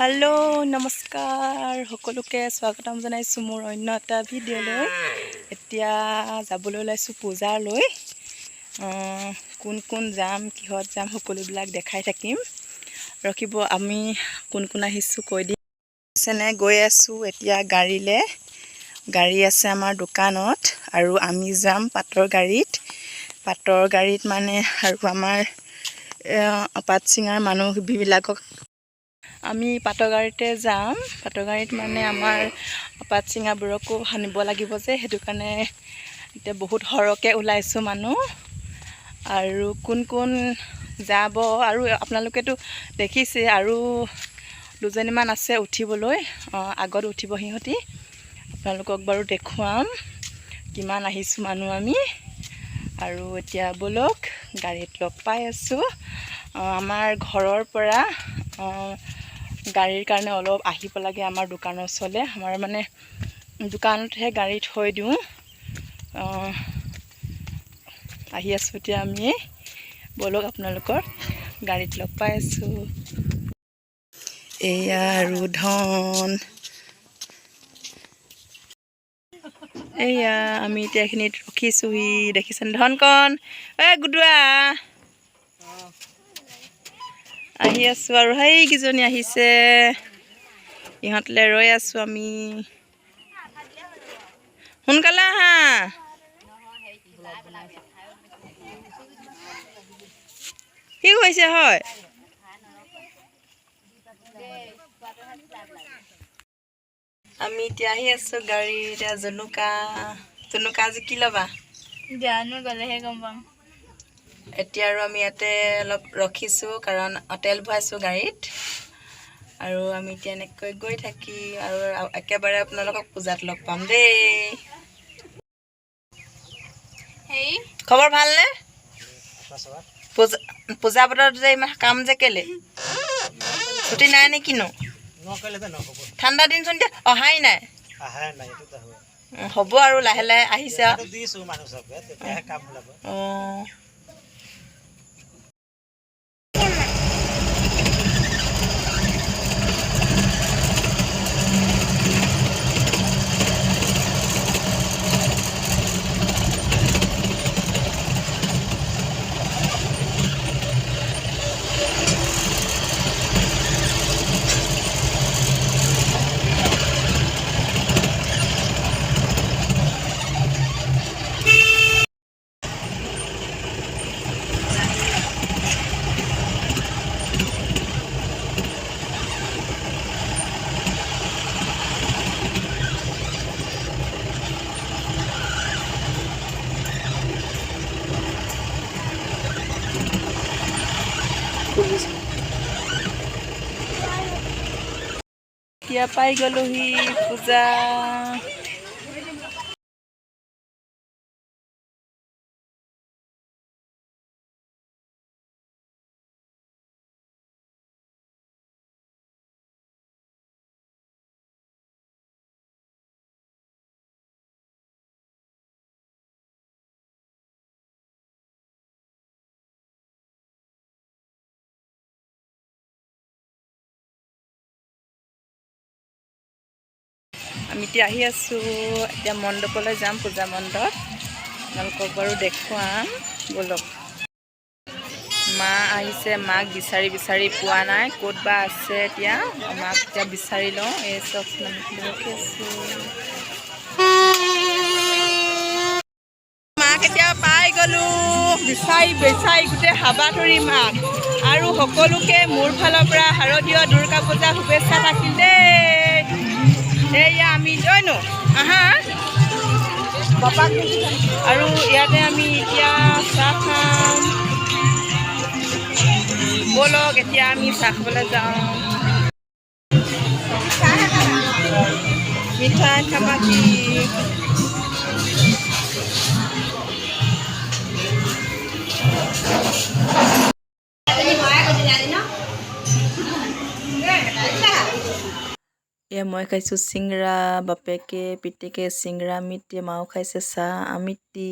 Hello नमस्कार সকলোকে স্বাগতম জনাইছো মোৰ অন্য এটা ভিডিঅ'লৈ এতিয়া যাবলৈ ওলাইছো পূজালৈ কোন কোন যাম কিহত যাম সকলোবিলাক দেখাই থাকিম ৰখিব আমি কোন কোন আহিছো কৈ দিম সেনে গৈ আছো এতিয়া গাড়ী আছে আমাৰ দোকানত আৰু আমি যাম পাটৰ গাড়ীত মানে আৰু আমাৰ পাট চিঙাৰ মানুহ বিলাকক আমি পাটৰ গাড়ীতে যাম পাটৰ গাড়ীত মানে আমাৰ পাট চিঙাবোৰকো হানিব লাগিব যে হেতু কাৰণে এতিয়া বহুত হৰকে ওলাইছো মানুহ আৰু কোন যাব আৰু আপোনালোকেতো দেখিছে আৰু দুজনীমান আছে উঠিবলৈ আগত উঠিব হিহতি আপোনালোকক বাৰু দেখুৱাম কিমান আহিছো মানুহ আমি আৰু এতিয়া বলক গাড়ীত লগ পাই আছো আমাৰ ঘৰৰ পৰা গাড়ীৰ কাৰণে অলপ আহিব লাগে আমাৰ দোকানৰ চলে আমাৰ মানে দোকানতহে গাড়ী থৈ দিওঁ আহি আছো এতিয়া আমি বলক আপোনালোকৰ গাড়ীত লগ পাই আছো এয়া আৰু ধন এয়া আমি এতিয়া এখিনিত ৰখিছোহি দেখিছেন ধনকণ গুডুৱা আহি আছো আৰু হেই কিজনী আহিছে ইহঁতলে ৰৈ আছো আমি সোনকালে আহা কি কৈছে হয় আমি এতিয়া আহি আছো গাড়ী এতিয়া জনুকা আজি কি ল'বা জানো গলেহে গম পাম এতিয়া আৰু আমি ইয়াতে অলপ ৰখিছো কাৰণ তেল ভৰাইছো গাড়ীত আৰু আমি এতিয়া এনেকৈ গৈ থাকি আৰু একেবাৰে আপোনালোকক পূজাত লগ পাম দেই হেই খবৰ ভালনে পূজা বতৰত যে ইমান কাম যে কেলে ছুটি নাই নে কিনো ঠাণ্ডা দিন চোন এতিয়া অহাই নাই হ'ব আৰু লাহে লাহে আহিছে এতিয়া পাই গ'লোহি পূজা আমি এতিয়া আহি আছো এতিয়া মণ্ডপলৈ যাম পূজা মণ্ডপ আপোনালোকক বাৰু দেখুৱাম বলক মা আহিছে মাক বিচাৰি পোৱা নাই ক'ত বা আছে এতিয়া মাক এতিয়া বিচাৰি লওঁ এই চব ৰখি আছো মাক এতিয়া পাই গ'লো বিচাৰি গোটেই হাবা ধৰি মাক আৰু সকলোকে মোৰ ফালৰ পৰা শাৰদীয় দুৰ্গা পূজা শুভেচ্ছা থাকিল দেই এয়া আমি জয়নো আহা বাপাক আৰু ইয়াতে আমি এতিয়া চাহ খাম বলক এতিয়া আমি চাহ খাবলৈ যাওঁ মিঠাই খাবা কি মই খাইছো চিংৰা বাপেকে পিতেকে চিংৰা মিতি মাও খাইছে চাহ আমিতি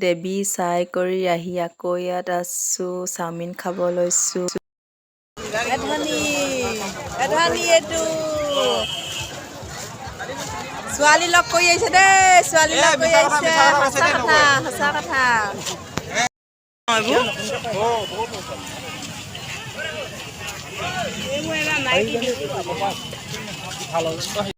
দেৱী চাই কৰি আহি আকৌ ইয়াত আছোঁ, চাওমিন খাব লৈছোঁ। এইটো ছোৱালী লগ কৰি আহিছে দেই, ছোৱালী লগ কৰি আহিছে, সঁচা কথা।